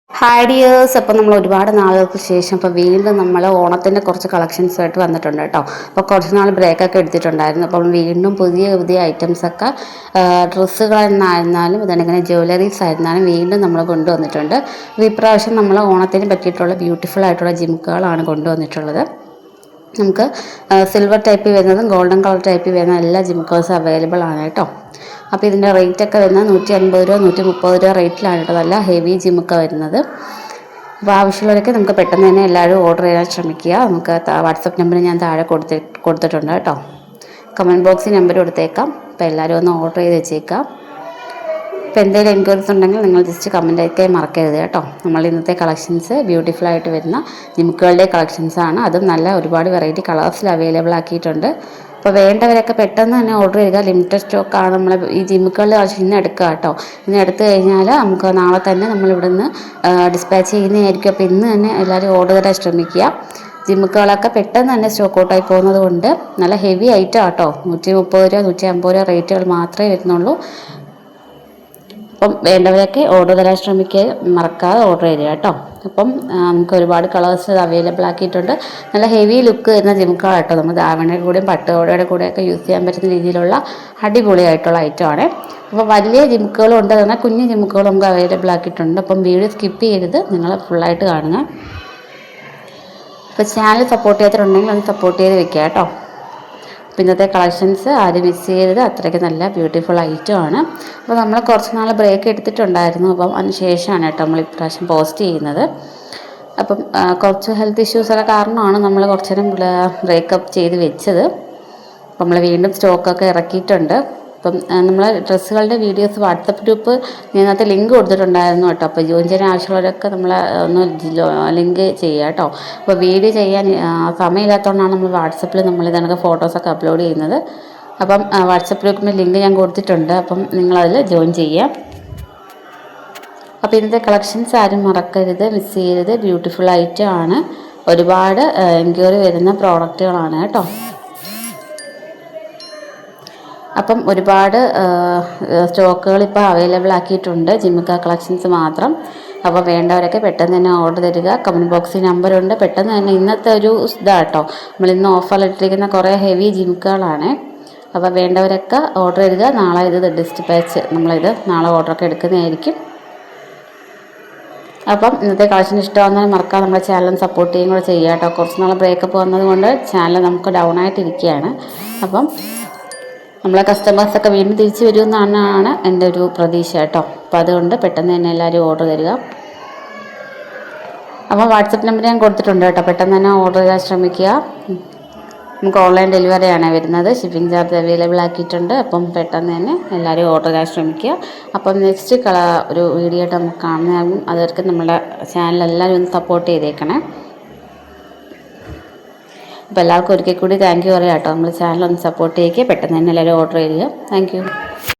Hi dears. അപ്പോൾ നമ്മൾ ഒരുപാട് നാളുകൾക്ക് ശേഷം ഇപ്പോൾ വീണ്ടും നമ്മൾ ഓണത്തിൻ്റെ കുറച്ച് കളക്ഷൻസുമായിട്ട് വന്നിട്ടുണ്ട് കേട്ടോ. അപ്പോൾ കുറച്ച് നാൾ ബ്രേക്കൊക്കെ എടുത്തിട്ടുണ്ടായിരുന്നു. അപ്പം വീണ്ടും പുതിയ പുതിയ ഐറ്റംസൊക്കെ ഡ്രസ്സുകളായിരുന്നാലും ഇതങ്ങനെ ജ്വല്ലറീസ് ആയിരുന്നാലും വീണ്ടും നമ്മൾ കൊണ്ടുവന്നിട്ടുണ്ട്. അപ്പോൾ ഇപ്രാവശ്യം നമ്മൾ ഓണത്തിന് പറ്റിയിട്ടുള്ള ബ്യൂട്ടിഫുൾ ആയിട്ടുള്ള ജിമുക്കുകളാണ് കൊണ്ടുവന്നിട്ടുള്ളത്. നമുക്ക് സിൽവർ ടൈപ്പിൽ വരുന്നതും ഗോൾഡൻ കളർ ടൈപ്പിൽ വരുന്ന എല്ലാ ജിമുക്കേഴ്സും അവൈലബിൾ ആണ് കേട്ടോ. അപ്പോൾ ഇതിൻ്റെ റേറ്റൊക്കെ വരുന്നത് 150 രൂപ 130 രൂപ റേറ്റിലാണ് കേട്ടോ നല്ല ഹെവി ജിമുക്ക വരുന്നത്. അപ്പോൾ ആവശ്യമുള്ളവരൊക്കെ നമുക്ക് പെട്ടെന്ന് തന്നെ എല്ലാവരും ഓർഡർ ചെയ്യാൻ ശ്രമിക്കുക. നമുക്ക് വാട്സപ്പ് നമ്പർ ഞാൻ താഴെ കൊടുത്തിട്ടുണ്ട് കേട്ടോ. കമൻറ്റ് ബോക്സിൽ നമ്പർ കൊടുത്തേക്കാം. അപ്പോൾ എല്ലാവരും ഒന്ന് ഓർഡർ ചെയ്ത് വെച്ചേക്കാം. അപ്പോൾ എന്തെങ്കിലും എൻക്വയറീസ് ഉണ്ടെങ്കിൽ നിങ്ങൾ ജസ്റ്റ് കമൻറ്റ് അയക്കാൻ മറക്കരുത് കേട്ടോ. നമ്മൾ ഇന്നത്തെ കളക്ഷൻസ് ബ്യൂട്ടിഫുൾ ആയിട്ട് വരുന്ന ജിമുക്കുകളുടെ കളക്ഷൻസാണ്. അതും നല്ല ഒരുപാട് വെറൈറ്റി കളേഴ്സിൽ അവൈലബിൾ ആക്കിയിട്ടുണ്ട്. അപ്പോൾ വേണ്ടവരൊക്കെ പെട്ടെന്ന് തന്നെ ഓർഡർ ചെയ്യുക. ലിമിറ്റഡ് സ്റ്റോക്കാണ് നമ്മൾ ഈ ജിമുക്കുകളുടെ ആവശ്യം ഇന്ന് എടുക്കുക കേട്ടോ. ഇന്ന് എടുത്തു കഴിഞ്ഞാൽ നമുക്ക് നാളെ തന്നെ നമ്മളിവിടെ നിന്ന് ഡിസ്പാച്ച് ചെയ്യുന്നതായിരിക്കും. അപ്പോൾ ഇന്ന് തന്നെ എല്ലാവരും ഓർഡർ തരാൻ ശ്രമിക്കുക. ജിമുക്കുകളൊക്കെ പെട്ടെന്ന് തന്നെ സ്റ്റോക്ക് ഔട്ടായി പോകുന്നത് കൊണ്ട് നല്ല ഹെവി ഐറ്റം ആട്ടോ. 130 രൂപ 150 രൂപ റേറ്റുകൾ മാത്രമേ വരുന്നുള്ളൂ. അപ്പം വേണ്ടവരൊക്കെ ഓർഡർ തരാൻ ശ്രമിക്കുക, മറക്കാതെ ഓർഡർ ചെയ്യുക കേട്ടോ. അപ്പം നമുക്ക് ഒരുപാട് കളേഴ്സ് അവൈലബിൾ ആക്കിയിട്ടുണ്ട്. നല്ല ഹെവി ലുക്ക് വരുന്ന ജിമുക്കുകൾ കേട്ടോ. നമ്മൾ ധാവണയുടെ കൂടെയും പട്ടുകോടയുടെ കൂടെയൊക്കെ യൂസ് ചെയ്യാൻ പറ്റുന്ന രീതിയിലുള്ള അടിപൊളിയായിട്ടുള്ള ഐറ്റമാണ്. അപ്പോൾ വലിയ ജിമുക്കുകളും ഉണ്ട്, തന്നെ കുഞ്ഞു ജിമുക്കുകളും നമുക്ക് അവൈലബിൾ ആക്കിയിട്ടുണ്ട്. അപ്പം വീഡിയോ സ്കിപ്പ് ചെയ്യരുത്, നിങ്ങൾ ഫുള്ളായിട്ട് കാണുക. അപ്പോൾ ചാനൽ സപ്പോർട്ട് ചെയ്തിട്ടുണ്ടെങ്കിൽ അത് സപ്പോർട്ട് ചെയ്ത് വെക്കുക കേട്ടോ. ഇന്നത്തെ കളക്ഷൻസ് ആരും മിസ് ചെയ്തത്, അത്രയ്ക്ക് നല്ല ബ്യൂട്ടിഫുൾ ഐറ്റമാണ്. അപ്പോൾ നമ്മൾ കുറച്ച് നാൾ ബ്രേക്ക് എടുത്തിട്ടുണ്ടായിരുന്നു. അപ്പം അതിന് ശേഷമാണ് കേട്ടോ നമ്മൾ ഇപ്രാവശ്യം പോസ്റ്റ് ചെയ്യുന്നത്. അപ്പം കുറച്ച് ഹെൽത്ത് ഇഷ്യൂസൊക്കെ കാരണമാണ് നമ്മൾ കുറച്ച് നേരം ബ്രേക്കപ്പ് ചെയ്ത് വെച്ചത്. നമ്മൾ വീണ്ടും സ്റ്റോക്കൊക്കെ ഇറക്കിയിട്ടുണ്ട്. അപ്പം നമ്മൾ ഡ്രസ്സുകളുടെ വീഡിയോസ് വാട്സപ്പ് ഗ്രൂപ്പ് ഇതിനകത്ത് ലിങ്ക് കൊടുത്തിട്ടുണ്ടായിരുന്നു കേട്ടോ. അപ്പോൾ ജോയിൻ ചെയ്യാൻ ആവശ്യമുള്ളവരൊക്കെ നമ്മൾ ഒന്ന് ലിങ്ക് ചെയ്യുക കേട്ടോ. അപ്പോൾ വീഡിയോ ചെയ്യാൻ സമയമില്ലാത്തതുകൊണ്ടാണ് നമ്മൾ വാട്സപ്പിൽ നമ്മൾ ഇതൊക്കെ ഫോട്ടോസൊക്കെ അപ്ലോഡ് ചെയ്യുന്നത്. അപ്പം വാട്സപ്പ് ഗ്രൂപ്പിൻ്റെ ലിങ്ക് ഞാൻ കൊടുത്തിട്ടുണ്ട്. അപ്പം നിങ്ങളതിൽ ജോയിൻ ചെയ്യുക. അപ്പോൾ ഇന്നത്തെ കളക്ഷൻസ് ആരും മറക്കരുത്, മിസ് ചെയ്യരുത്. ബ്യൂട്ടിഫുൾ ഐറ്റം ആണ്. ഒരുപാട് എൻക്വയറി വരുന്ന പ്രോഡക്റ്റുകളാണ് കേട്ടോ. അപ്പം ഒരുപാട് സ്റ്റോക്കുകൾ ഇപ്പോൾ അവൈലബിൾ ആക്കിയിട്ടുണ്ട്, ജിമുക്ക കളക്ഷൻസ് മാത്രം. അപ്പോൾ വേണ്ടവരൊക്കെ പെട്ടെന്ന് തന്നെ ഓർഡർ തരിക. കമൻറ്റ് ബോക്സിൽ നമ്പറുണ്ട്. പെട്ടെന്ന് തന്നെ ഇന്നത്തെ ഒരു ഇതാട്ടോ, നമ്മളിന്ന് ഓഫറിലിട്ടിരിക്കുന്ന കുറേ ഹെവി ജിമുക്കുകളാണ്. അപ്പോൾ വേണ്ടവരൊക്കെ ഓർഡർ തരിക. നാളെ ഇത് ഡിസ്പാച്ച് നമ്മളിത് നാളെ ഓർഡറൊക്കെ എടുക്കുന്നതായിരിക്കും. അപ്പം ഇന്നത്തെ കളക്ഷൻ ഇഷ്ടമാകുന്നതിന് മറക്കാതെ നമ്മുടെ ചാനൽ സപ്പോർട്ട് ചെയ്യുകയും കൂടെ ചെയ്യുക കേട്ടോ. കുറച്ച് നാൾ ബ്രേക്കപ്പ് വന്നതുകൊണ്ട് ചാനൽ നമുക്ക് ഡൗൺ ആയിട്ടിരിക്കുകയാണ്. അപ്പം നമ്മളെ കസ്റ്റമേഴ്സൊക്കെ വീണ്ടും തിരിച്ചു വരുമെന്നാണ് എൻ്റെ ഒരു പ്രതീക്ഷ കേട്ടോ. അപ്പോൾ അതുകൊണ്ട് പെട്ടെന്ന് തന്നെ എല്ലാവരും ഓർഡർ തരിക. അപ്പോൾ വാട്സപ്പ് നമ്പർ ഞാൻ കൊടുത്തിട്ടുണ്ട് കേട്ടോ. പെട്ടെന്ന് തന്നെ ഓർഡർ ചെയ്യാൻ ശ്രമിക്കുക. നമുക്ക് ഓൺലൈൻ ഡെലിവറിയാണ് വരുന്നത്. ഷിപ്പിംഗ് ചാർജ് അവൈലബിൾ ആക്കിയിട്ടുണ്ട്. അപ്പം പെട്ടെന്ന് തന്നെ എല്ലാവരും ഓർഡർ ചെയ്യാൻ ശ്രമിക്കുക. അപ്പം നെക്സ്റ്റ് ഒരു വീഡിയോ ആയിട്ട് നമുക്ക് കാണുന്നതാകും. അതുവരെ നമ്മുടെ ചാനൽ എല്ലാവരും ഒന്ന് സപ്പോർട്ട് ചെയ്തേക്കണേ. അപ്പോൾ എല്ലാവർക്കും ഒരിക്കൽ കൂടി താങ്ക് യു പറയാം കേട്ടോ. നമ്മൾ ചാനൽ ഒന്ന് സപ്പോർട്ട് ചെയ്യുക. പെട്ടെന്ന് തന്നെ എല്ലാവരും ഓർഡർ ചെയ്യുക. Thank you.